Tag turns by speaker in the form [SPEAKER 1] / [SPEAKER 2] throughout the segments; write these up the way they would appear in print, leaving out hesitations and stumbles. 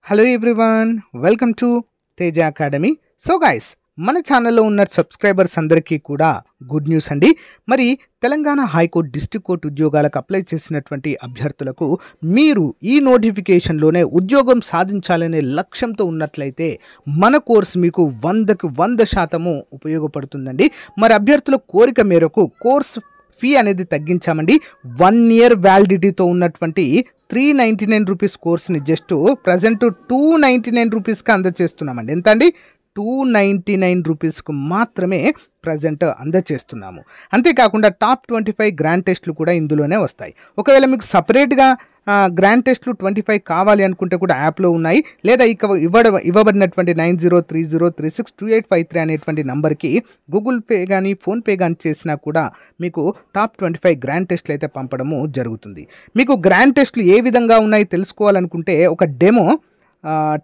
[SPEAKER 1] Hello everyone, welcome to Teja academy. So guys, మన ఛానల్లో ఉన్న సబ్స్క్రైబర్స్ అందరికీ కూడా గుడ్ న్యూస్ అండి. మరి తెలంగాణ హైకోర్టు డిస్ట్రిక్ట్ కోర్టు ఉద్యోగాలకు అప్లై చేసినటువంటి అభ్యర్థులకు మీరు ఈ నోటిఫికేషన్లోనే ఉద్యోగం సాధించాలనే లక్ష్యంతో ఉన్నట్లయితే మన కోర్సు మీకు 100కి 100% ఉపయోగపడుతుందండి. మరి అభ్యర్థుల కోరిక మేరకు కోర్సు ఫీ అనేది తగ్గించామండి. 1 ఇయర్ వ్యాలిడిటీతో ఉన్నటువంటి 399 రూపీస్ కోర్స్ని జస్ట్ ప్రజెంట్ 299 రూపీస్కి అందజేస్తున్నామండి. ఎంత అండి? 299 రూపీస్కు మాత్రమే ప్రజెంట్ అందజేస్తున్నాము. అంతేకాకుండా టాప్ 25 గ్రాండ్ టెస్ట్లు కూడా ఇందులోనే వస్తాయి. ఒకవేళ మీకు సపరేట్గా గ్రాండ్ టెస్ట్లు 25 కావాలి అనుకుంటే కూడా యాప్లో ఉన్నాయి, లేదా ఇవ్వబడినటువంటి 9030362853 అనేటువంటి నంబర్కి గూగుల్ పే కానీ ఫోన్పే కానీ చేసినా కూడా మీకు టాప్ 25 గ్రాండ్ టెస్ట్లు అయితే పంపడము జరుగుతుంది. మీకు గ్రాండ్ టెస్ట్లు ఏ విధంగా ఉన్నాయి తెలుసుకోవాలనుకుంటే ఒక డెమో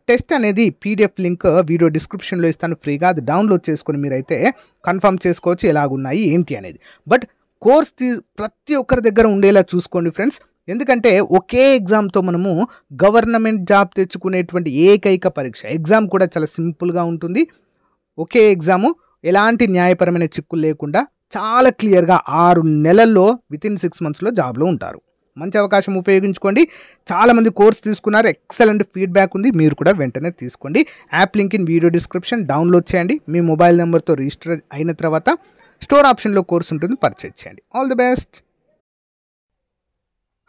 [SPEAKER 1] టెస్ట్ అనేది పీడిఎఫ్ లింక్ వీడియో డిస్క్రిప్షన్లో ఇస్తాను, ఫ్రీగా అది డౌన్లోడ్ చేసుకొని మీరైతే కన్ఫర్మ్ చేసుకోవచ్చు ఎలాగున్నాయి ఏంటి అనేది. బట్ కోర్స్ ప్రతి ఒక్కరి దగ్గర ఉండేలా చూసుకోండి ఫ్రెండ్స్. ఎందుకంటే ఒకే ఎగ్జామ్తో మనము గవర్నమెంట్ జాబ్ తెచ్చుకునేటువంటి ఏకైక పరీక్ష. ఎగ్జామ్ కూడా చాలా సింపుల్గా ఉంటుంది. ఒకే ఎగ్జాము, ఎలాంటి న్యాయపరమైన చిక్కులు లేకుండా చాలా క్లియర్గా 6 నెలల్లో వితిన్ 6 మంత్స్లో జాబ్లో ఉంటారు. మంచి అవకాశం ఉపయోగించుకోండి. చాలామంది కోర్స్ తీసుకున్నారు, ఎక్సలెంట్ ఫీడ్బ్యాక్ ఉంది. మీరు కూడా వెంటనే తీసుకోండి. App link in video description, download చేయండి. మీ మొబైల్ నెంబర్తో రిజిస్టర్ అయిన తర్వాత స్టోర్ ఆప్షన్లో కోర్స్ ఉంటుంది, పర్చేజ్ చేయండి. All the best.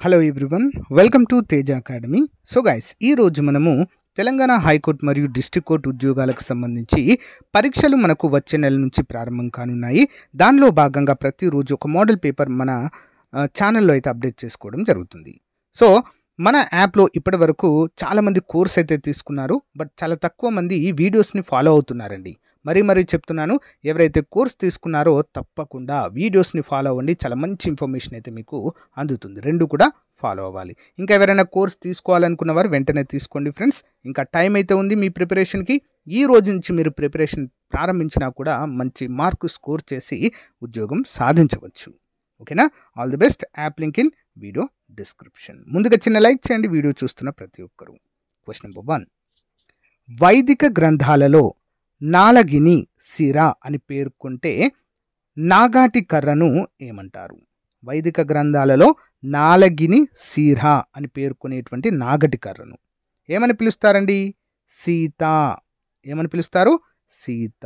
[SPEAKER 1] Hello everyone, welcome to Teja academy. So guys, ఈరోజు మనము తెలంగాణ హైకోర్టు మరియు డిస్ట్రిక్ట్ కోర్టు ఉద్యోగాలకు సంబంధించి పరీక్షలు మనకు వచ్చే నెల నుంచి ప్రారంభం కానున్నాయి. దానిలో భాగంగా ప్రతిరోజు ఒక మోడల్ పేపర్ మన ఛానల్లో అయితే అప్డేట్ చేసుకోవడం జరుగుతుంది. సో మన యాప్లో ఇప్పటి వరకు చాలామంది కోర్స్ అయితే తీసుకున్నారు, బట్ చాలా తక్కువ మంది ఈ వీడియోస్ని ఫాలో అవుతున్నారండి. మరీ చెప్తున్నాను, ఎవరైతే కోర్స్ తీసుకున్నారో తప్పకుండా వీడియోస్ని ఫాలో అవ్వండి. చాలా మంచి ఇన్ఫర్మేషన్ అయితే మీకు అందుతుంది. రెండు కూడా ఫాలో అవ్వాలి. ఇంకా ఎవరైనా కోర్స్ తీసుకోవాలనుకున్న వారు వెంటనే తీసుకోండి ఫ్రెండ్స్. ఇంకా టైం అయితే ఉంది మీ ప్రిపరేషన్కి. ఈ రోజు నుంచి మీరు ప్రిపరేషన్ ప్రారంభించినా కూడా మంచి మార్కు స్కోర్ చేసి ఉద్యోగం సాధించవచ్చు. ఓకేనా? All the best. App link in video description. ముందుగా చిన్న లైక్ చేయండి వీడియో చూస్తున్న ప్రతి ఒక్కరు. క్వశ్చన్ నెంబర్ 1, వైదిక గ్రంథాలలో నాలగిని సిర అని పేర్కొంటే నాగాటి కర్రను ఏమంటారు? వైదిక గ్రంథాలలో నాలగిని సిర అని పేర్కొనేటువంటి నాగటి కర్రను ఏమని పిలుస్తారండి? సీత. ఏమని పిలుస్తారు? సీత.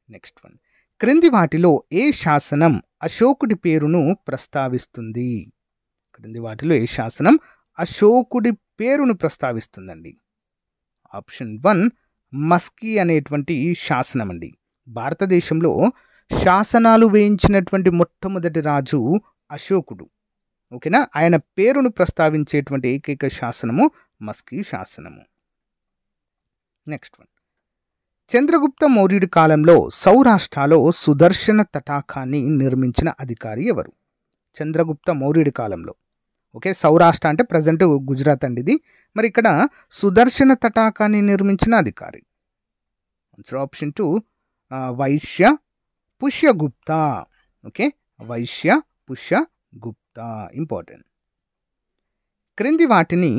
[SPEAKER 1] నెక్స్ట్ వన్, క్రింది వాటిలో ఏ శాసనం అశోకుడి పేరును ప్రస్తావిస్తుంది? క్రింది వాటిలో ఏ శాసనం అశోకుడి పేరును ప్రస్తావిస్తుందండి? ఆప్షన్ 1 మస్కీ అనేటువంటి శాసనం అండి. భారతదేశంలో శాసనాలు వేయించినటువంటి మొట్టమొదటి రాజు అశోకుడు. ఓకేనా? ఆయన పేరును ప్రస్తావించేటువంటి ఏకైక శాసనము మస్కీ శాసనము. నెక్స్ట్ వన్, చంద్రగుప్త మౌర్యుడి కాలంలో సౌరాష్ట్రలో సుదర్శన తటాకాన్ని నిర్మించిన అధికారి ఎవరు? చంద్రగుప్త మౌర్యుడి కాలంలో. ఓకే, సౌరాష్ట్ర అంటే ప్రజెంట్ గుజరాత్ అండి ఇది. మరి ఇక్కడ సుదర్శన తటాకాన్ని నిర్మించిన అధికారి. Answer option 2 Vaishya Pushyagupta. Okay, Vaishya Pushyagupta. Important. క్రింది వాటిని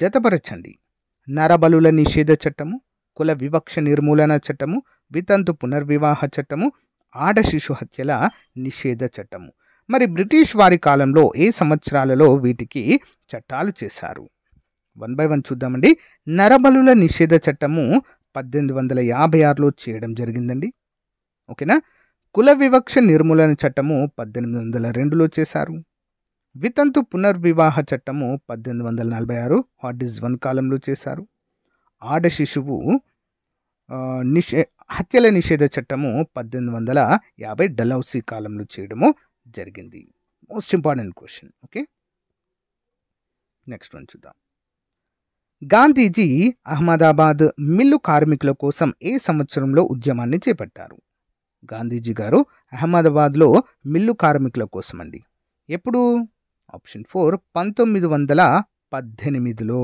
[SPEAKER 1] జతపరచండి. నరబలుల నిషేధ చట్టము, కుల వివక్ష నిర్మూలన చట్టము, వితంతు పునర్వివాహ చట్టము, ఆడ శిశు హత్యల నిషేధ చట్టము. మరి బ్రిటిష్ వారి కాలంలో ఏ సంవత్సరాలలో వీటికి చట్టాలు చేశారు? 1 by 1 చూద్దామండి. నరబలుల నిషేధ చట్టము 1856లో చేయడం జరిగిందండి. ఓకేనా? కుల వివక్ష నిర్మూలన చట్టము 1802లో చేశారు. వితంతు పునర్వివాహ చట్టము 1846 వాట్ ఈజ్ 1 కాలంలో చేశారు. ఆడ శిశువు హత్యల నిషేధ చట్టము 1850 డలౌసీ కాలంలో చేయడము జరిగింది. Most important question. Okay, next one చూద్దాం. గాంధీజీ అహ్మదాబాద్ మిల్లు కార్మికుల కోసం ఏ సంవత్సరంలో ఉద్యమాన్ని చేపట్టారు? గాంధీజీ గారు అహ్మదాబాద్లో మిల్లు కార్మికుల కోసం అండి. ఎప్పుడు? ఆప్షన్ 4 1918లో.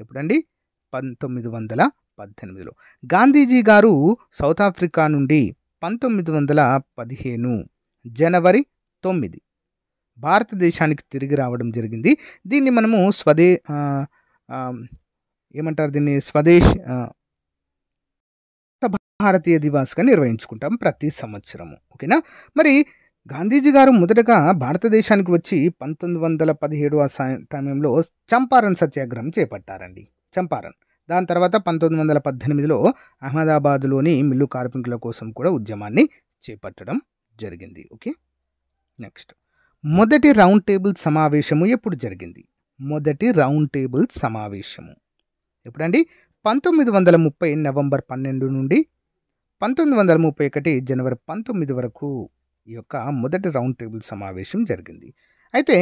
[SPEAKER 1] ఎప్పుడండి? 1918లో. గాంధీజీ గారు సౌత్ ఆఫ్రికా నుండి 1915 జనవరి 9 భారతదేశానికి తిరిగి రావడం జరిగింది. దీన్ని మనము ఏమంటారు దీన్ని, స్వదేశ్ భారతీయ దివాస్గా నిర్వహించుకుంటాం ప్రతి సంవత్సరము. ఓకేనా. మరి గాంధీజీ గారు మొదటగా భారతదేశానికి వచ్చి 1917 సమయంలో చంపారన్ సత్యాగ్రహం చేపట్టారండి. చంపారన్. దాని తర్వాత 1918లో అహ్మదాబాద్లోని మిల్లు కార్మికుల కోసం కూడా ఉద్యమాన్ని చేపట్టడం జరిగింది. ఓకే. నెక్స్ట్, మొదటి రౌండ్ టేబుల్ సమావేశము ఎప్పుడు జరిగింది? మొదటి రౌండ్ టేబుల్ సమావేశము ఎప్పుడండి? 1930 నవంబర్ 12 నుండి 1931 జనవరి 19 వరకు ఈ యొక్క మొదటి రౌండ్ టేబుల్ సమావేశం జరిగింది. అయితే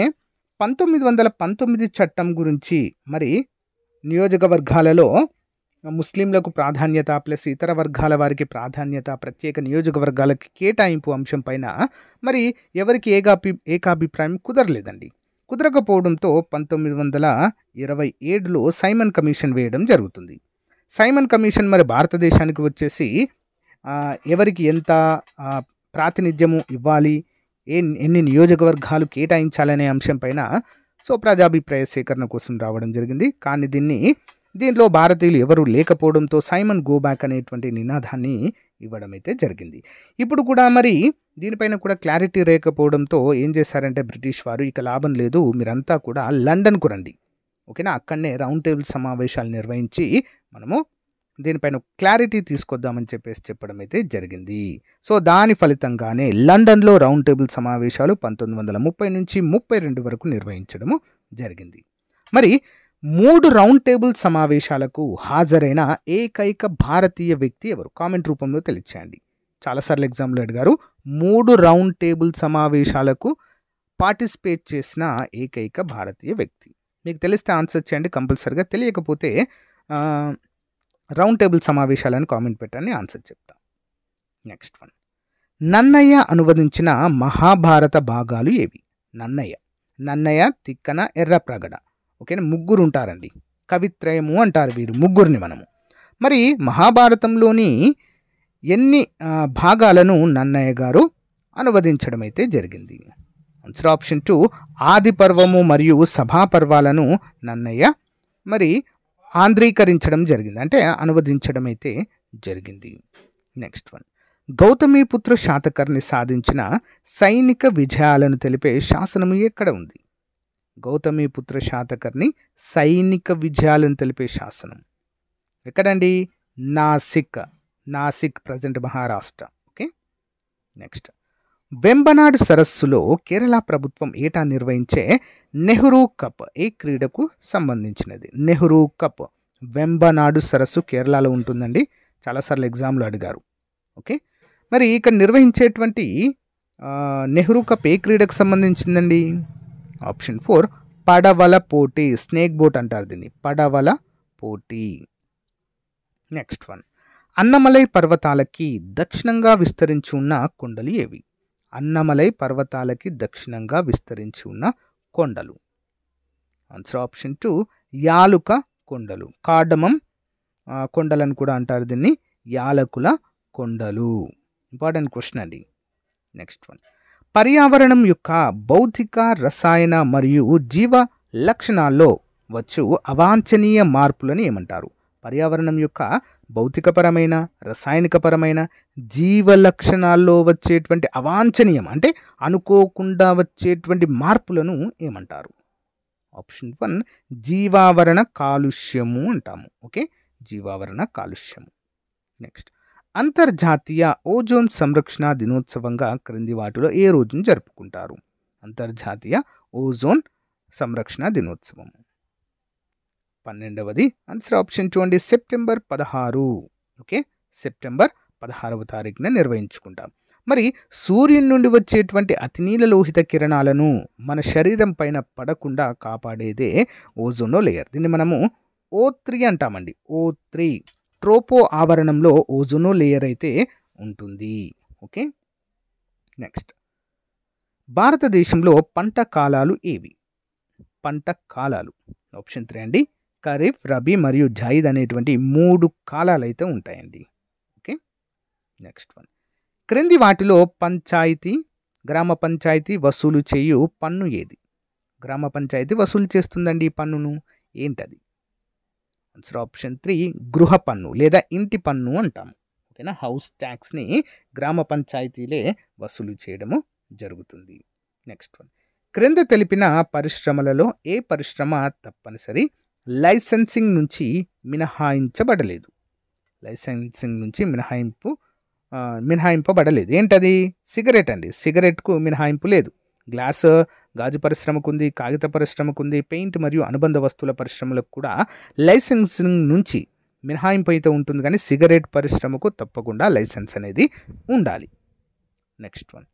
[SPEAKER 1] 1919 చట్టం గురించి, మరి నియోజకవర్గాలలో ముస్లింలకు ప్రాధాన్యత ప్లస్ ఇతర వర్గాల వారికి ప్రాధాన్యత, ప్రత్యేక నియోజకవర్గాలకి కేటాయింపు అంశం పైన మరి ఎవరికి ఏకాభిప్రాయం కుదరలేదండి. కుదరకపోవడంతో 1927లో సైమన్ కమిషన్ వేయడం జరుగుతుంది. సైమన్ కమిషన్ మరి భారతదేశానికి వచ్చేసి ఎవరికి ఎంత ప్రాతినిధ్యము ఇవ్వాలి, ఎన్ని నియోజకవర్గాలు కేటాయించాలనే అంశం పైన ప్రజాభిప్రాయ సేకరణ కోసం రావడం జరిగింది. కానీ దీంట్లో భారతీయులు ఎవరు లేకపోవడంతో సైమన్ గో బ్యాక్ అనేటువంటి నినాదాన్ని ఇవ్వడం అయితే జరిగింది. ఇప్పుడు కూడా మరి దీనిపైన కూడా క్లారిటీ లేకపోవడంతో ఏం చేశారంటే బ్రిటిష్ వారు, ఇక లాభం లేదు, మీరంతా కూడా లండన్కు రండి, ఓకేనా, అక్కడనే రౌండ్ టేబుల్ సమావేశాలు నిర్వహించి మనము దీనిపైన క్లారిటీ తీసుకొద్దామని చెప్పడం అయితే జరిగింది. దాని ఫలితంగానే లండన్లో రౌండ్ టేబుల్ సమావేశాలు 1930 నుంచి 32 వరకు నిర్వహించడము జరిగింది. మరి 3 రౌండ్ టేబుల్ సమావేశాలకు హాజరైన ఏకైక భారతీయ వ్యక్తి ఎవరు? కామెంట్ రూపంలో తెలియచేయండి. చాలాసార్లు ఎగ్జామ్లో అడిగారు. 3 రౌండ్ టేబుల్ సమావేశాలకు పార్టిసిపేట్ చేసిన ఏకైక భారతీయ వ్యక్తి. మీకు తెలిస్తే ఆన్సర్ చేయండి కంపల్సరిగా. తెలియకపోతే రౌండ్ టేబుల్ సమావేశాలను కామెంట్ పెట్టండి, ఆన్సర్ చెప్తా. నెక్స్ట్ వన్, నన్నయ్య అనువదించిన మహాభారత భాగాలు ఏవి? నన్నయ్య, తిక్కన, ఎర్రప్రగడ. ఓకేనా, ముగ్గురు ఉంటారండి, కవిత్రయము అంటారు వీరు ముగ్గురిని మనము. మరి మహాభారతంలోని ఎన్ని భాగాలను నన్నయ్య గారు అనువదించడం అయితే జరిగింది? ఆన్సర్ ఆప్షన్ 2, ఆది పర్వము మరియు సభాపర్వాలను నన్నయ్య మరి ఆంధ్రీకరించడం జరిగింది, అంటే అనువదించడం అయితే జరిగింది. నెక్స్ట్ వన్, గౌతమిపుత్ర శాతకర్ణి సాధించిన సైనిక విజయాలను తెలిపే శాసనము ఎక్కడ ఉంది? గౌతమిపుత్ర శాతకర్ణి సైనిక విజయాలను తెలిపే శాసనం ఎక్కడండి? Nashik present Maharashtra. Okay. Next, Vembanad సరస్సులో కేరళ ప్రభుత్వం ఏటా నిర్వహించే నెహ్రూ కప్ ఏ క్రీడకు సంబంధించినది? నెహ్రూ కప్ వెంబనాడు సరస్సు కేరళలో ఉంటుందండి, చాలాసార్లు ఎగ్జామ్లో అడిగారు. ఓకే. మరి ఇక్కడ నిర్వహించేటువంటి నెహ్రూ కప్ ఏ క్రీడకు సంబంధించిందండి? ఆప్షన్ 4, పడవల పోటీ, స్నేక్ బోట్ అంటారు దీన్ని, పడవల పోటీ. నెక్స్ట్ వన్, అన్నమలై పర్వతాలకి దక్షిణంగా విస్తరించి ఉన్న కొండలు ఏవి? అన్నమలై పర్వతాలకి దక్షిణంగా విస్తరించి ఉన్న కొండలు. ఆన్సర్ ఆప్షన్ 2, యాలుక కొండలు, కార్డమం కొండలను కూడా అంటారు దీన్ని, యాలకుల కొండలు. ఇంపార్టెంట్ క్వశ్చన్ అండి. నెక్స్ట్ వన్, పర్యావరణం యొక్క భౌతిక, రసాయన మరియు జీవ లక్షణాల్లో వచ్చు అవాంఛనీయ మార్పులను ఏమంటారు? పర్యావరణం యొక్క భౌతికపరమైన, రసాయనికపరమైన, జీవ లక్షణాల్లో వచ్చేటువంటి అవాంఛనీయం అంటే అనుకోకుండా వచ్చేటువంటి మార్పులను ఏమంటారు? ఆప్షన్ 1, జీవావరణ కాలుష్యము అంటాము. ఓకే, జీవావరణ కాలుష్యము. నెక్స్ట్, అంతర్జాతీయ ఓజోన్ సంరక్షణ దినోత్సవంగా క్రింది వాటిలో ఏ రోజును జరుపుకుంటారు? అంతర్జాతీయ ఓజోన్ సంరక్షణ దినోత్సవం 12వది. ఆన్సర్ ఆప్షన్ 2 అండి, సెప్టెంబర్ 16. ఓకే, సెప్టెంబర్ 16వ తారీఖున నిర్వహించుకుంటాం. మరి సూర్యుని నుండి వచ్చేటువంటి అతినీల లోహిత కిరణాలను మన శరీరం పైన పడకుండా కాపాడేదే ఓజోనో లేయర్. దీన్ని మనము O3 అంటామండి. O3 ట్రోపో ఆవరణంలో ఓజోనో లేయర్ అయితే ఉంటుంది. ఓకే. నెక్స్ట్, భారతదేశంలో పంట కాలాలు ఏవి? పంట కాలాలు ఆప్షన్ 3 అండి, ఖరీఫ్, రబీ మరియు జైద్ అనేటువంటి 3 కాలాలు అయితే ఉంటాయండి. ఓకే. నెక్స్ట్ వన్, క్రింది వాటిలో గ్రామ పంచాయతీ వసూలు చేయు పన్ను ఏది? గ్రామ పంచాయతీ వసూలు చేస్తుందండి ఈ పన్నును, ఏంటది? ఆన్సర్ ఆప్షన్ 3 గృహ పన్ను లేదా ఇంటి పన్ను అంటాము. ఓకేనా, హౌస్ ట్యాక్స్ని గ్రామ పంచాయతీలే వసూలు చేయడము జరుగుతుంది. నెక్స్ట్ వన్, క్రింద తెలిపిన పరిశ్రమలలో ఏ పరిశ్రమ తప్పనిసరి లైసెన్సింగ్ నుంచి మినహాయించబడలేదు? లైసెన్సింగ్ నుంచి మినహాయింపబడలేదు. ఏంటది? సిగరెట్ అండి. సిగరెట్కు మినహాయింపు లేదు. గ్లాస్, గాజు పరిశ్రమకు ఉంది, కాగిత పరిశ్రమకు ఉంది, పెయింట్ మరియు అనుబంధ వస్తువుల పరిశ్రమలకు కూడా లైసెన్సింగ్ నుంచి మినహాయింపు అయితే ఉంటుంది, కానీ సిగరెట్ పరిశ్రమకు తప్పకుండా లైసెన్స్ అనేది ఉండాలి. నెక్స్ట్ వన్,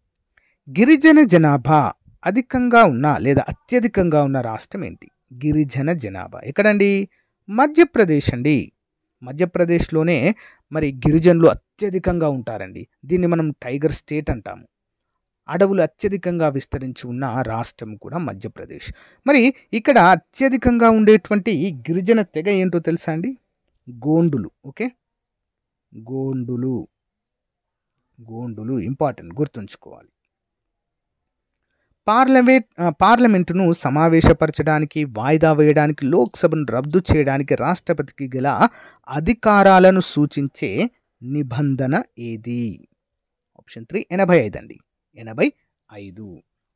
[SPEAKER 1] గిరిజన జనాభా అధికంగా ఉన్న లేదా అత్యధికంగా ఉన్న రాష్ట్రం ఏంటి? గిరిజన జనాభా ఎక్కడండి? మధ్యప్రదేశ్ అండి. మధ్యప్రదేశ్లోనే మరి గిరిజనులు అత్యధికంగా ఉంటారండి. దీన్ని మనం టైగర్ స్టేట్ అంటాము. అడవులు అత్యధికంగా విస్తరించి ఉన్న రాష్ట్రం కూడా మధ్యప్రదేశ్. మరి ఇక్కడ అత్యధికంగా ఉండేటువంటి గిరిజన తెగ ఏంటో తెలుసా అండి? గోండులు. ఓకే, గోండులు ఇంపార్టెంట్, గుర్తుంచుకోవాలి. పార్లమెంటును సమావేశపరచడానికి, వాయిదా వేయడానికి, లోక్సభను రద్దు చేయడానికి రాష్ట్రపతికి గల అధికారాలను సూచించే నిబంధన ఏది? ఆప్షన్ 3 85 అండి. 85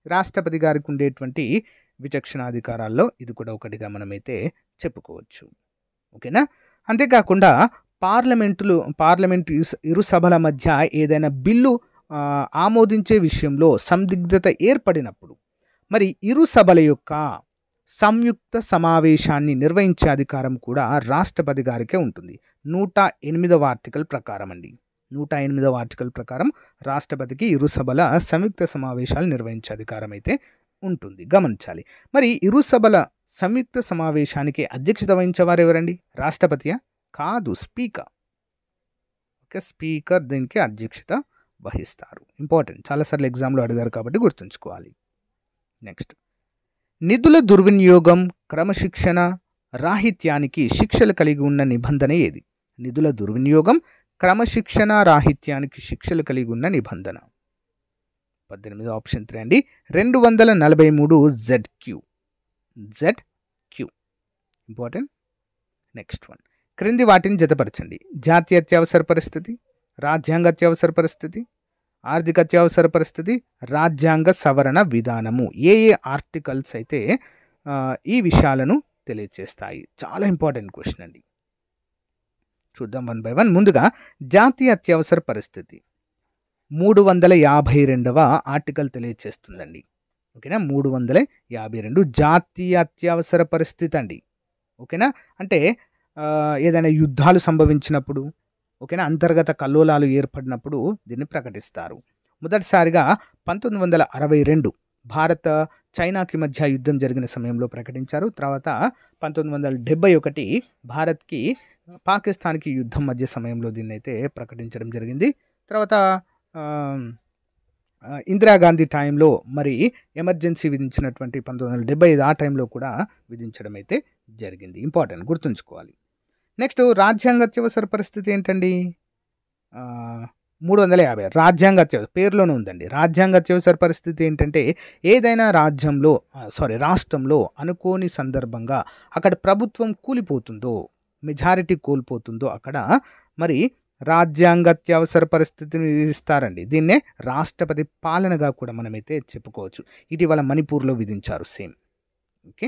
[SPEAKER 1] రాష్ట్రపతి గారికి ఉండేటువంటి విచక్షణాధికారాల్లో ఇది కూడా ఒకటిగా మనమైతే చెప్పుకోవచ్చు. ఓకేనా, అంతేకాకుండా పార్లమెంటు ఇరు సభల మధ్య ఏదైనా బిల్లు ఆమోదించే విషయంలో సందిగ్ధత ఏర్పడినప్పుడు మరి ఇరు సభల యొక్క సంయుక్త సమావేశాన్ని నిర్వహించే అధికారం కూడా రాష్ట్రపతి గారికే ఉంటుంది. 108వ ఆర్టికల్ ప్రకారం అండి. 108వ ఆర్టికల్ ప్రకారం రాష్ట్రపతికి ఇరు సభల సంయుక్త సమావేశాలు నిర్వహించే అధికారం అయితే ఉంటుంది. గమనించాలి. మరి ఇరు సభల సంయుక్త సమావేశానికి అధ్యక్షత వహించేవారు ఎవరండి? రాష్ట్రపతియా? కాదు, స్పీకర్. ఓకే, స్పీకర్ దీనికి అధ్యక్షత వహిస్తారు. ఇంపార్టెంట్, చాలాసార్లు ఎగ్జామ్లో అడిగారు కాబట్టి గుర్తుంచుకోవాలి. నెక్స్ట్, నిధుల దుర్వినియోగం, క్రమశిక్షణ రాహిత్యానికి శిక్షలు కలిగి ఉన్న నిబంధన ఏది? నిధుల దుర్వినియోగం, క్రమశిక్షణ రాహిత్యానికి శిక్షలు కలిగి ఉన్న నిబంధన 18 ఆప్షన్ 3 అండి. 243 ZQ ఇంపార్టెంట్. నెక్స్ట్ వన్, క్రింది వాటిని జతపరచండి. జాతీయ అత్యవసర పరిస్థితి, రాజ్యాంగ అత్యవసర పరిస్థితి, ఆర్థిక అత్యవసర పరిస్థితి, రాజ్యాంగ సవరణ విధానము. ఏ ఆర్టికల్స్ అయితే ఈ విషయాలను తెలియజేస్తాయి? చాలా ఇంపార్టెంట్ క్వశ్చన్ అండి. చూద్దాం వన్ బై వన్. ముందుగా జాతీయ అత్యవసర పరిస్థితి 352వ ఆర్టికల్ తెలియజేస్తుందండి. ఓకేనా, 352 జాతీయ అత్యవసర పరిస్థితి అండి. ఓకేనా, అంటే ఏదైనా యుద్ధాలు సంభవించినప్పుడు, ఓకేనా, అంతర్గత కల్లోలాలు ఏర్పడినప్పుడు దీన్ని ప్రకటిస్తారు. మొదటిసారిగా 1962 భారత చైనాకి మధ్య యుద్ధం జరిగిన సమయంలో ప్రకటించారు. తర్వాత 1971 భారత్కి పాకిస్తాన్కి యుద్ధం మధ్య సమయంలో దీన్ని అయితే ప్రకటించడం జరిగింది. తర్వాత ఇందిరాగాంధీ టైంలో మరి ఎమర్జెన్సీ విధించినటువంటి 1975 ఆ టైంలో కూడా విధించడం అయితే జరిగింది. ఇంపార్టెంట్, గుర్తుంచుకోవాలి. నెక్స్ట్, రాజ్యాంగ అత్యవసర పరిస్థితి ఏంటండి? 350 రాజ్యాంగ అత్యవసర పేరులోనే ఉందండి. రాజ్యాంగ అత్యవసర పరిస్థితి ఏంటంటే ఏదైనా రాష్ట్రంలో అనుకోని సందర్భంగా అక్కడ ప్రభుత్వం కూలిపోతుందో, మెజారిటీ కోల్పోతుందో అక్కడ మరి రాజ్యాంగ అత్యవసర పరిస్థితిని విధిస్తారండి. దీన్నే రాష్ట్రపతి పాలనగా కూడా మనమైతే చెప్పుకోవచ్చు. ఇటీవల మణిపూర్లో విధించారు సేమ్. ఓకే,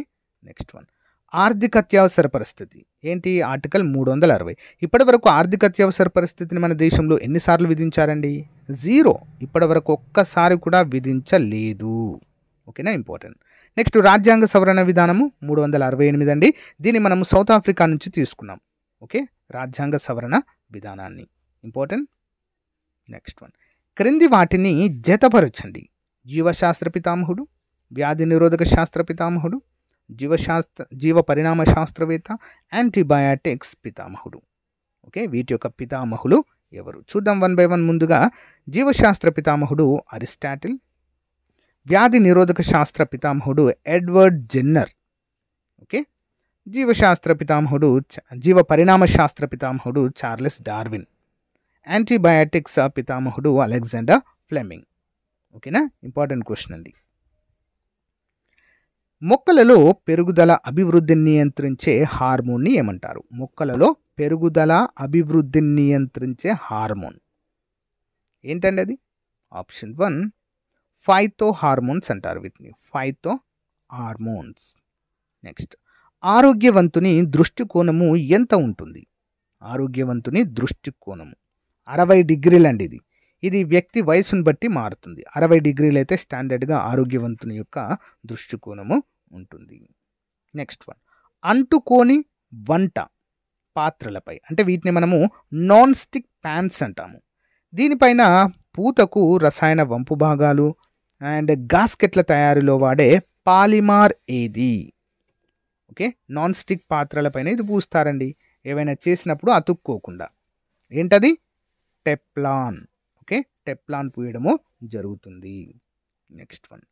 [SPEAKER 1] నెక్స్ట్ వన్, ఆర్థిక అత్యవసర పరిస్థితి ఏంటి? ఆర్టికల్ 360. ఇప్పటి వరకు ఆర్థిక అత్యవసర పరిస్థితిని మన దేశంలో ఎన్నిసార్లు విధించారండి? 0. ఇప్పటి వరకు ఒక్కసారి కూడా విధించలేదు. ఓకేనా, ఇంపార్టెంట్. నెక్స్ట్, రాజ్యాంగ సవరణ విధానము 368 అండి. దీన్ని మనం సౌత్ ఆఫ్రికా నుంచి తీసుకున్నాం. ఓకే, రాజ్యాంగ సవరణ విధానాన్ని. ఇంపార్టెంట్. నెక్స్ట్ వన్, క్రింది వాటిని జతపరచండి. జీవశాస్త్ర పితామహుడు, వ్యాధి నిరోధక శాస్త్ర పితామహుడు, జీవ పరిణామ శాస్త్రవేత్త, యాంటీబయాటిక్స్ పితామహుడు. ఓకే, వీటి యొక్క పితామహులు ఎవరు? చూద్దాం వన్ బై వన్. ముందుగా జీవశాస్త్ర పితామహుడు అరిస్టాటిల్, వ్యాధి నిరోధక శాస్త్ర పితామహుడు ఎడ్వర్డ్ జెన్నర్. ఓకే, జీవశాస్త్ర పితామహుడు జీవ పరిణామ శాస్త్ర పితామహుడు చార్లెస్ డార్విన్, యాంటీబయాటిక్స్ పితామహుడు అలెగ్జాండర్ ఫ్లెమింగ్. ఓకేనా, ఇంపార్టెంట్ క్వశ్చన్ అండి. మొక్కలలో పెరుగుదల అభివృద్ధిని నియంత్రించే హార్మోన్ని ఏమంటారు? మొక్కలలో పెరుగుదల అభివృద్ధిని నియంత్రించే హార్మోన్ ఏంటండి అది? ఆప్షన్ 1 ఫైతో హార్మోన్స్ అంటారు వీటిని, ఫైతో హార్మోన్స్. నెక్స్ట్, ఆరోగ్యవంతుని దృష్టికోణము ఎంత ఉంటుంది? ఆరోగ్యవంతుని దృష్టికోణము 60 డిగ్రీలు అండి. ఇది వ్యక్తి వయసును బట్టి మారుతుంది. 60 డిగ్రీలు అయితే స్టాండర్డ్గా ఆరోగ్యవంతుని యొక్క దృష్టికోణము ఉంటుంది. నెక్స్ట్ వన్, అంటుకోని వంట పాత్రలపై, అంటే వీటిని మనము నాన్ స్టిక్ ప్యాన్స్ అంటాము. దీనిపైన పూతకు రసాయన వంపు భాగాలు అండ్ గాస్కెట్ల తయారీలో వాడే పాలిమార్ ఏది? ఓకే, నాన్ స్టిక్ పాత్రలపైన ఇది పూస్తారండి ఏవైనా చేసినప్పుడు అతుక్కోకుండా. ఏంటది? టెప్లాన్. ఓకే, టెప్లాన్ పూయడము జరుగుతుంది. నెక్స్ట్ వన్,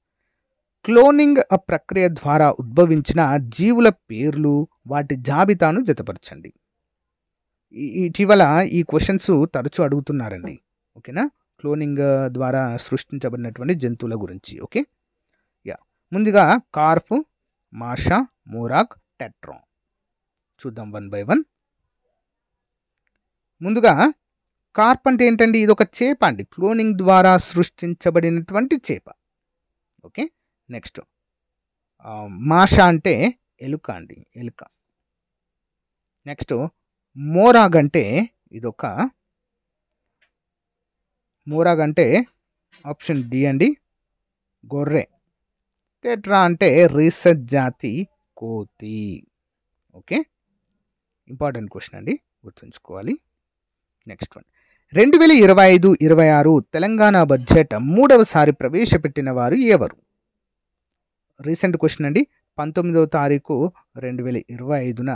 [SPEAKER 1] క్లోనింగ్ ప్రక్రియ ద్వారా ఉద్భవించిన జీవుల పేర్లు, వాటి జాబితాను జతపరచండి. ఇటీవల ఈ క్వశ్చన్స్ తరచూ అడుగుతున్నారండి. ఓకేనా, క్లోనింగ్ ద్వారా సృష్టించబడినటువంటి జంతువుల గురించి. ఓకే, ముందుగా కార్ఫ్, మాషా, మోరాక్, టెట్రాన్. చూద్దాం వన్ బై వన్. ముందుగా కార్ప్ అంటే ఏంటండి? ఇది ఒక చేప అండి, క్లోనింగ్ ద్వారా సృష్టించబడినటువంటి చేప. ఓకే, నెక్స్ట్ మాషా అంటే ఎలుక అండి, ఎలుక. నెక్స్ట్ మోరాగ్ అంటే ఇదొక, మోరాగ్ అంటే ఆప్షన్ డి అండి, గొర్రె. టెట్రా అంటే రీసెర్చ్ జాతి కోతి. ఓకే, ఇంపార్టెంట్ క్వశ్చన్ అండి, గుర్తుంచుకోవాలి. నెక్స్ట్ వన్, 2025-26 తెలంగాణ బడ్జెట్ మూడవసారి ప్రవేశపెట్టిన వారు ఎవరు? రీసెంట్ క్వశ్చన్ అండి, 19వ తారీఖు 2025న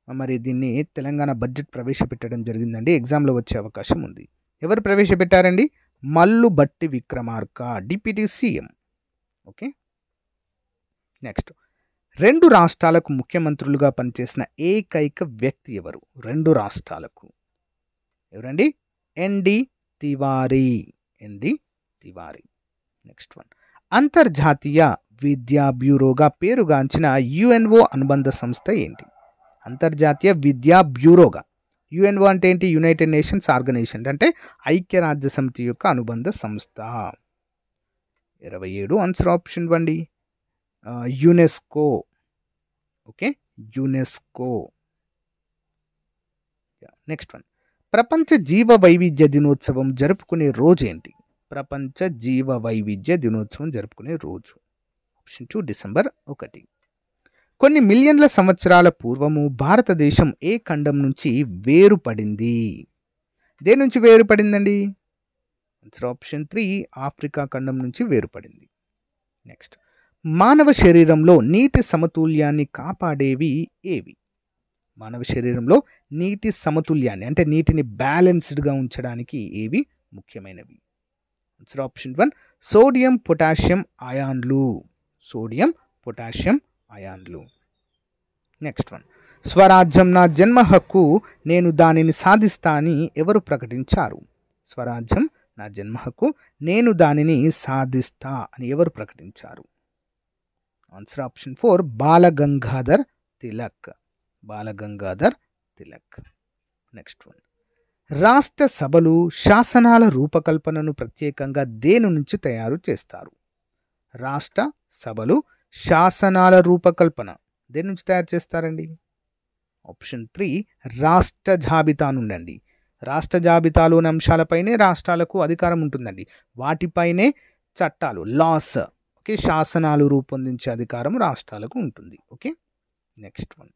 [SPEAKER 1] మరి దీన్ని తెలంగాణ బడ్జెట్ ప్రవేశపెట్టడం జరిగిందండి. ఎగ్జామ్లో వచ్చే అవకాశం ఉంది. ఎవరు ప్రవేశపెట్టారండి? మల్లు బట్టి Vikramarka, deputy CM. Okay, next, 2 రాష్ట్రాలకు ముఖ్యమంత్రులుగా పనిచేసిన ఏకైక వ్యక్తి ఎవరు? 2 రాష్ట్రాలకు ఎవరండి? N D Tiwari, N D Tiwari. Next one, అంతర్జాతీయ విద్యా బ్యూరోగా పేరుగాంచిన యుఎన్ఓ అనుబంధ సంస్థ ఏంటి? అంతర్జాతీయ విద్యా బ్యూరోగా, యుఎన్ఓ అంటే ఏంటి? యునైటెడ్ నేషన్స్ ఆర్గనైజేషన్, అంటే ఐక్యరాజ్య సమితి యొక్క అనుబంధ సంస్థ. 27 ఆన్సర్ ఆప్షన్ 1 అండి, UNESCO. Okay, UNESCO. Next one, ప్రపంచ జీవ వైవిధ్య దినోత్సవం జరుపుకునే రోజు ఏంటి? ప్రపంచ జీవ వైవిధ్య దినోత్సవం జరుపుకునే రోజు ఆప్షన్ 2 డిసెంబర్ 1. కొన్ని మిలియన్ల సంవత్సరాల పూర్వము భారతదేశం ఏ ఖండం నుంచి వేరుపడింది? దేని నుంచి వేరుపడిందండి? ఆన్సర్ ఆప్షన్ 3 ఆఫ్రికా ఖండం నుంచి వేరుపడింది. నెక్స్ట్, మానవ శరీరంలో నీటి సమతుల్యాన్ని కాపాడేవి ఏవి? మానవ శరీరంలో నీటి సమతుల్యాన్ని, అంటే నీటిని బ్యాలెన్స్డ్గా ఉంచడానికి ఏవి ముఖ్యమైనవి? ఆన్సర్ ఆప్షన్ 1 సోడియం పొటాషియం అయాన్లు, సోడియం పొటాషియం అయాన్లు. నెక్స్ట్ వన్, స్వరాజ్యం నా జన్మ హక్కు, నేను దానిని సాధిస్తా అని ఎవరు ప్రకటించారు? స్వరాజ్యం నా జన్మ హక్కు, నేను దానిని సాధిస్తా అని ఎవరు ప్రకటించారు? Answer option 4 Balagangadhar Tilak, Balagangadhar Tilak. Next one, రాష్ట్ర సభలు శాసనాల రూపకల్పనను ప్రత్యేకంగా దేని నుంచి తయారు చేస్తారు? రాష్ట్ర సభలు శాసనాల రూపకల్పన దేని నుంచి తయారు చేస్తారండి? ఆప్షన్ 3 రాష్ట్ర జాబితా నుండి. రాష్ట్ర జాబితాలోని అంశాలపైనే రాష్ట్రాలకు అధికారం ఉంటుందండి, వాటిపైనే చట్టాలు, లాస్, ఓకే, శాసనాలు రూపొందించే అధికారం రాష్ట్రాలకు ఉంటుంది. ఓకే, నెక్స్ట్ వన్,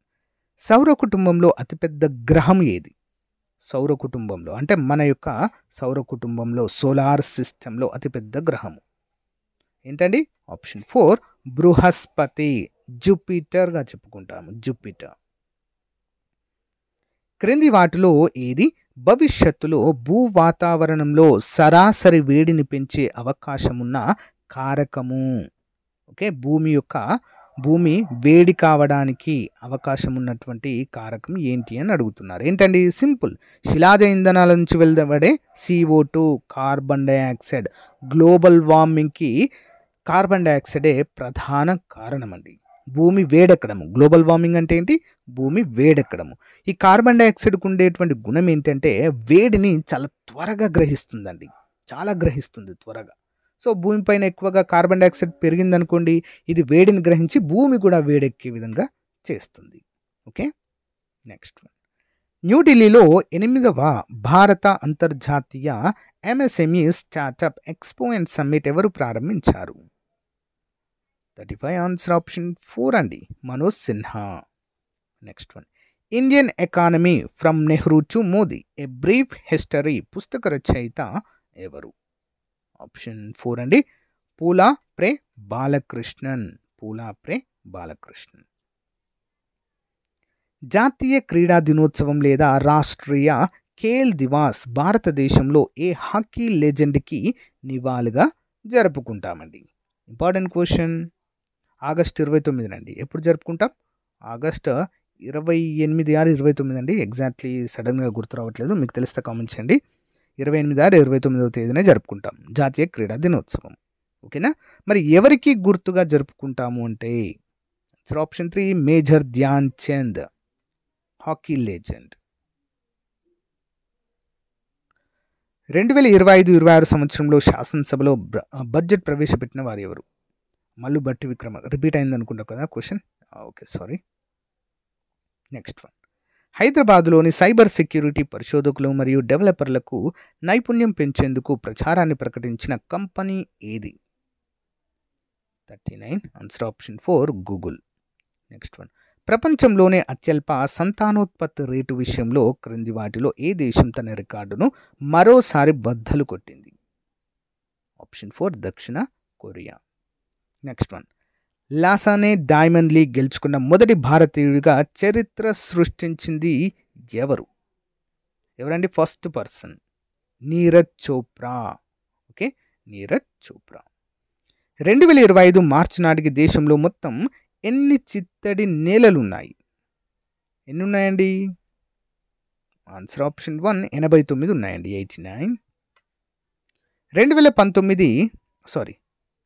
[SPEAKER 1] సౌర కుటుంబంలో అతిపెద్ద గ్రహం ఏది? సౌర కుటుంబంలో, అంటే మన యొక్క సౌర కుటుంబంలో, సోలార్ సిస్టంలో అతిపెద్ద గ్రహము ఏంటండి? ఆప్షన్ 4 బృహస్పతి, జూపిటర్గా చెప్పుకుంటాము, జూపిటర్. క్రింది వాటిలో ఏది భవిష్యత్తులో భూ వాతావరణంలో సరాసరి వేడిని పెంచే అవకాశమున్న కారకము? ఓకే, భూమి వేడి కావడానికి అవకాశం ఉన్నటువంటి కారకం ఏంటి అని అడుగుతున్నారు. ఏంటండి? సింపుల్, శిలాజ ఇంధనాల నుంచి వెలువడే CO2, కార్బన్ డైఆక్సైడ్ గ్లోబల్ వార్మింగ్కి కార్బన్ డైఆక్సైడే ప్రధాన కారణం అండి. భూమి వేడెక్కడము, గ్లోబల్ వార్మింగ్ అంటే ఏంటి? భూమి వేడెక్కడము. ఈ కార్బన్ డైఆక్సైడ్కు ఉండేటువంటి గుణం ఏంటంటే వేడిని చాలా త్వరగా గ్రహిస్తుందండి, చాలా గ్రహిస్తుంది త్వరగా. సో భూమిపైన ఎక్కువగా కార్బన్ డైఆక్సైడ్ పెరిగిందనుకోండి, ఇది వేడిని గ్రహించి భూమి కూడా వేడెక్కే విధంగా చేస్తుంది. Okay, next one. న్యూఢిల్లీలో 8వ భారత అంతర్జాతీయ MSME startup expo and summit ఎవరు ప్రారంభించారు? 35 ఆన్సర్ ఆప్షన్ 4 అండి, Manoj Sinha. Next one. Indian economy from Nehru to Modi a brief history పుస్తక రచయిత ఎవరు? ఆప్షన్ 4 అండి, పూలా ప్రే బాలకృష్ణన్. పూలా ప్రే బాలకృష్ణన్. జాతీయ క్రీడా దినోత్సవం లేదా రాష్ట్రీయ ఖేల్ దివాస్ భారతదేశంలో ఏ హాకీ లెజెండ్కి నివాళిగా జరుపుకుంటామండి? Important question. ఆగస్టు 29 అండి. ఎప్పుడు జరుపుకుంటాం? ఆగస్టు 28 ఆర్ 29 అండి. ఎగ్జాక్ట్లీ సడన్గా గుర్తు రావట్లేదు, మీకు తెలిస్తే కామెంట్ చేయండి. 28 ఆర్ 29వ తేదీనే జరుపుకుంటాం జాతీయ క్రీడా దినోత్సవం. ఓకేనా? మరి ఎవరికి గుర్తుగా జరుపుకుంటాము అంటే option 3 major Dhyan Chand, hockey legend. 2025-26 సంవత్సరంలో శాసనసభలో బడ్జెట్ ప్రవేశపెట్టిన వారు ఎవరు? మల్లు బట్టి విక్రమ. రిపీట్ అయింది అనుకుంటా కదా question. Okay, sorry. Next one. హైదరాబాదులోని సైబర్ సెక్యూరిటీ పరిశోధకులు మరియు డెవలపర్లకు నైపుణ్యం పెంచేందుకు ప్రచారాన్ని ప్రకటించిన కంపెనీ ఏది? 39 answer option 4 Google. Next one. ప్రపంచంలోనే అత్యల్ప సంతానోత్పత్తి రేటు విషయంలో క్రింది వాటిలో ఏ దేశం తన రికార్డును మరోసారి బద్దలు కొట్టింది? ఆప్షన్ 4 దక్షిణ Korea. Next one. Lausanne Diamond League గెలుచుకున్న మొదటి భారతీయుడిగా చరిత్ర సృష్టించింది ఎవరు? ఎవరండి? First person Neeraj Chopra. Okay, Neeraj Chopra. 2025 March నాటికి దేశంలో మొత్తం ఎన్ని చిత్తడి నేలలు ఉన్నాయి? ఎన్ని ఉన్నాయండి? ఆన్సర్ ఆప్షన్ 1 89 ఉన్నాయండి, 89.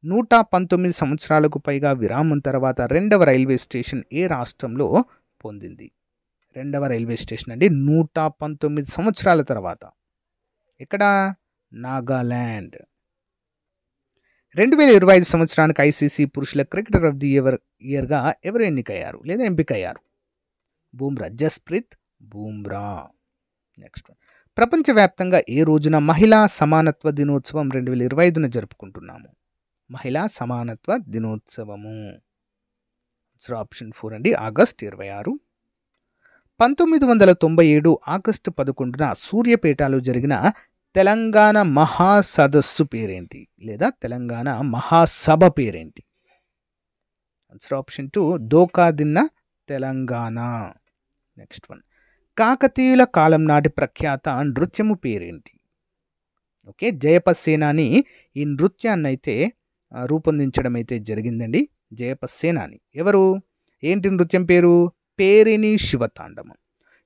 [SPEAKER 1] 119 సంవత్సరాలకు పైగా విరామం తర్వాత రెండవ రైల్వే స్టేషన్ ఏ రాష్ట్రంలో పొందింది? రెండవ రైల్వే స్టేషన్ అండి 119 సంవత్సరాల తర్వాత. ఎక్కడ? నాగాల్యాండ్. 2025 సంవత్సరానికి ఐసీసీ పురుషుల క్రికెటర్ ఆఫ్ ది ఇయర్గా ఎవరు ఎన్నికయ్యారు లేదా ఎంపికయ్యారు? బూమ్రా, జస్ప్రీత్ బూమ్రా. Next one. ప్రపంచవ్యాప్తంగా ఏ రోజున మహిళా సమానత్వ దినోత్సవం 2025న జరుపుకుంటున్నాము? మహిళా సమానత్వ దినోత్సవము. ఆప్షన్ 4 అండి, ఆగస్ట్ 26. 1997 ఆగస్టు 11న సూర్యపేటలో జరిగిన తెలంగాణ మహాసదస్సు పేరేంటి లేదా తెలంగాణ మహాసభ పేరేంటి? Answer option 2 Dokadinna Telangana. Next one. కాకతీయుల కాలం నాటి ప్రఖ్యాత నృత్యము పేరేంటి? ఓకే, జయపసేనాని ఈ నృత్యాన్ని అయితే రూపొందించడం అయితే జరిగిందండి. జయపసేనాని ఎవరు? ఏంటి నృత్యం పేరు? పేరిణి శివతాండవం.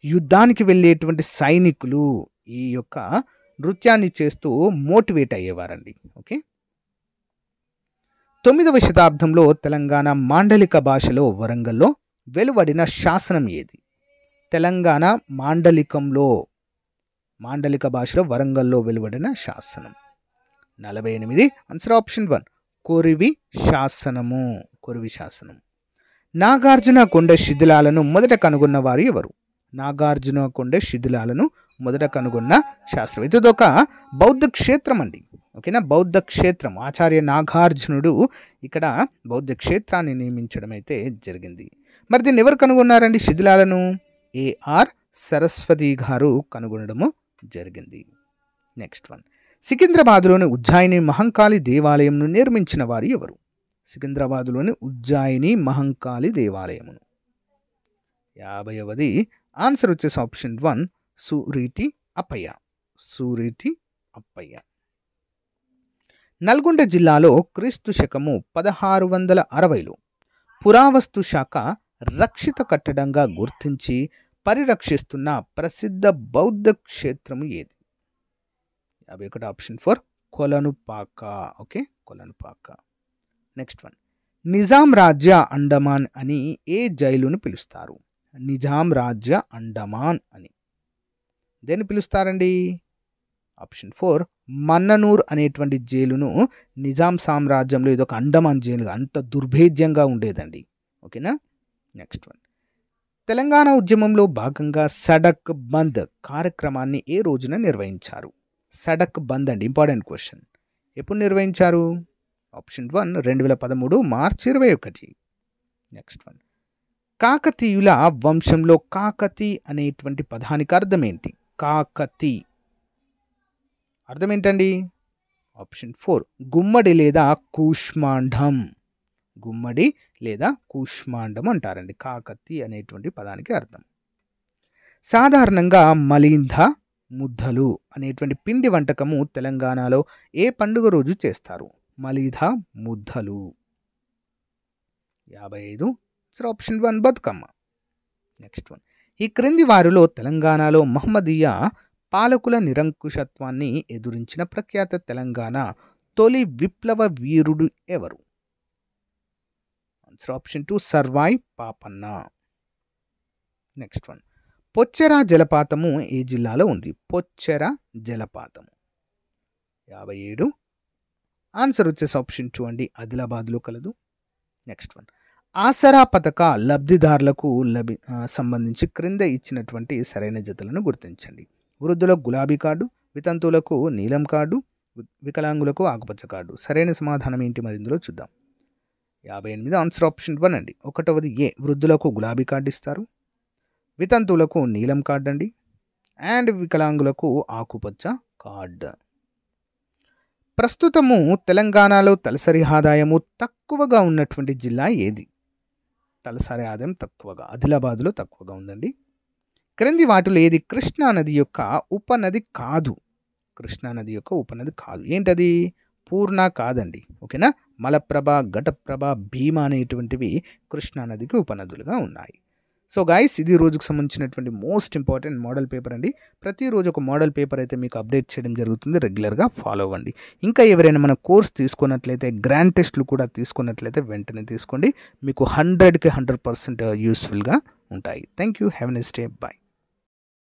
[SPEAKER 1] యుద్ధానికి వెళ్ళేటువంటి సైనికులు ఈ యొక్క నృత్యాన్ని చేస్తూ మోటివేట్ అయ్యేవారండి. ఓకే. 9వ శతాబ్దంలో తెలంగాణ మాండలిక భాషలో వరంగల్లో వెలువడిన శాసనం ఏది? తెలంగాణ మాండలిక భాషలో వరంగల్లో వెలువడిన శాసనం 48. ఆన్సర్ ఆప్షన్ 1 కొరివి శాసనము. కొరివి శాసనం. నాగార్జున కొండ శిథిలాలను మొదట కనుగొన్న వారు ఎవరు? నాగార్జున కొండ శిథిలాలను మొదట కనుగొన్న శాస్త్రవేత్త. ఇదొక బౌద్ధ క్షేత్రం అండి. ఓకేనా, బౌద్ధ క్షేత్రం. ఆచార్య నాగార్జునుడు ఇక్కడ బౌద్ధ క్షేత్రాన్ని నియమించడం అయితే జరిగింది. మరి దీన్ని ఎవరు కనుగొన్నారండి శిథిలాలను? ఏఆర్ సరస్వతి గారు కనుగొనడము జరిగింది. Next one. సికింద్రాబాద్లోని ఉజ్జాయిని మహంకాళి దేవాలయంను నిర్మించిన వారు ఎవరు? సికింద్రాబాద్లోని ఉజ్జాయిని మహంకాళి దేవాలయమును. 50వది ఆన్సర్ వచ్చేసి ఆప్షన్ 1 సూరిటి అప్పయ్య. సూరిటి అప్పయ్య. నల్గొండ జిల్లాలో క్రీస్తు శకము 1660లో పురావస్తు శాఖ రక్షిత కట్టడంగా గుర్తించి పరిరక్షిస్తున్న ప్రసిద్ధ బౌద్ధ క్షేత్రము ఏది? 51 option 4 Kolanupaka. Okay, Kolanupaka. Next one, Nizam రాజ్య అండమాన్ అని ఏ జైలును పిలుస్తారు? నిజాం రాజ్య అండమాన్ అని దేన్ని పిలుస్తారండి? ఆప్షన్ 4 మన్ననూర్ అనేటువంటి జైలును నిజాం సామ్రాజ్యంలో ఇదొక అండమాన్ జైలు, అంత దుర్భేద్యంగా ఉండేదండి. ఓకేనా. నెక్స్ట్ వన్, తెలంగాణ ఉద్యమంలో భాగంగా సడక్ బంద్ కార్యక్రమాన్ని ఏ రోజున నిర్వహించారు? సడక్ బంద్ అండి, ఇంపార్టెంట్ క్వశ్చన్. ఎప్పుడు నిర్వహించారు? ఆప్షన్ 1 2013 మార్చి 21. నెక్స్ట్ వన్, కాకతీయుల వంశంలో కాకతి అనేటువంటి పదానికి అర్థం ఏంటి? కాకతి అర్థం ఏంటండి? ఆప్షన్ 4 గుమ్మడి లేదా కూష్మాండం. గుమ్మడి లేదా కూష్మాండం అంటారండి కాకతి అనేటువంటి పదానికి అర్థం. సాధారణంగా మలీంద ముద్దలు అనేటువంటి పిండి వంటకము తెలంగాణలో ఏ పండుగ రోజు చేస్తారు? మలీద ముద్దలు. 55 ఆప్షన్ 1 బతుకమ్మ. నెక్స్ట్ వన్, ఈ క్రింది వారిలో తెలంగాణలో మహమ్మదీయ పాలకుల నిరంకుశత్వాన్ని ఎదురించిన ప్రఖ్యాత తెలంగాణ తొలి విప్లవ వీరుడు ఎవరు? Answer option 2 Sarvai Papanna. Next one, Pochera జలపాతము ఏ జిల్లాలో ఉంది? పొచ్చెర జలపాతము. 57 ఆన్సర్ వచ్చేసి ఆప్షన్ 2 అండి, ఆదిలాబాద్లో కలదు. నెక్స్ట్ వన్, ఆసరా పథక లబ్ధిదారులకు సంబంధించి క్రింద ఇచ్చినటువంటి సరైన జతలను గుర్తించండి. వృద్ధులకు గులాబీ కార్డు, వితంతువులకు నీలం కార్డు, వికలాంగులకు ఆకుపచ్చ కార్డు. సరైన సమాధానం ఏంటి మరి ఇందులో చూద్దాం. 58 ఆన్సర్ ఆప్షన్ 1 అండి. 1వది ఏ, వృద్ధులకు గులాబీ కార్డు ఇస్తారు, వితంతువులకు నీలం కార్డు అండి, అండ్ వికలాంగులకు ఆకుపచ్చ కార్డు. ప్రస్తుతము తెలంగాణలో తలసరి ఆదాయము తక్కువగా ఉన్నటువంటి జిల్లా ఏది? తలసరి ఆదాయం తక్కువగా ఆదిలాబాద్లో తక్కువగా ఉందండి. క్రింది వాటిలో ఏది కృష్ణానది యొక్క ఉపనది కాదు? కృష్ణానది యొక్క ఉపనది కాదు. ఏంటది? పూర్ణ కాదండి. ఓకేనా. మలప్రభ, ఘటప్రభ, భీమా అనేటువంటివి కృష్ణానదికి ఉపనదులుగా ఉన్నాయి. సో గైస్, ఇది రోజుకు సంబంధించినటువంటి మోస్ట్ ఇంపార్టెంట్ మోడల్ పేపర్ అండి. ప్రతిరోజు ఒక మోడల్ పేపర్ అయితే మీకు అప్డేట్ చేయడం జరుగుతుంది. రెగ్యులర్గా ఫాలో అవ్వండి. ఇంకా ఎవరైనా మన కోర్స్ తీసుకున్నట్లయితే, గ్రాండ్ టెస్ట్లు కూడా తీసుకున్నట్లయితే వెంటనే తీసుకోండి. మీకు 100కి 100% యూస్ఫుల్గా ఉంటాయి. Thank you. Have a nice day. By.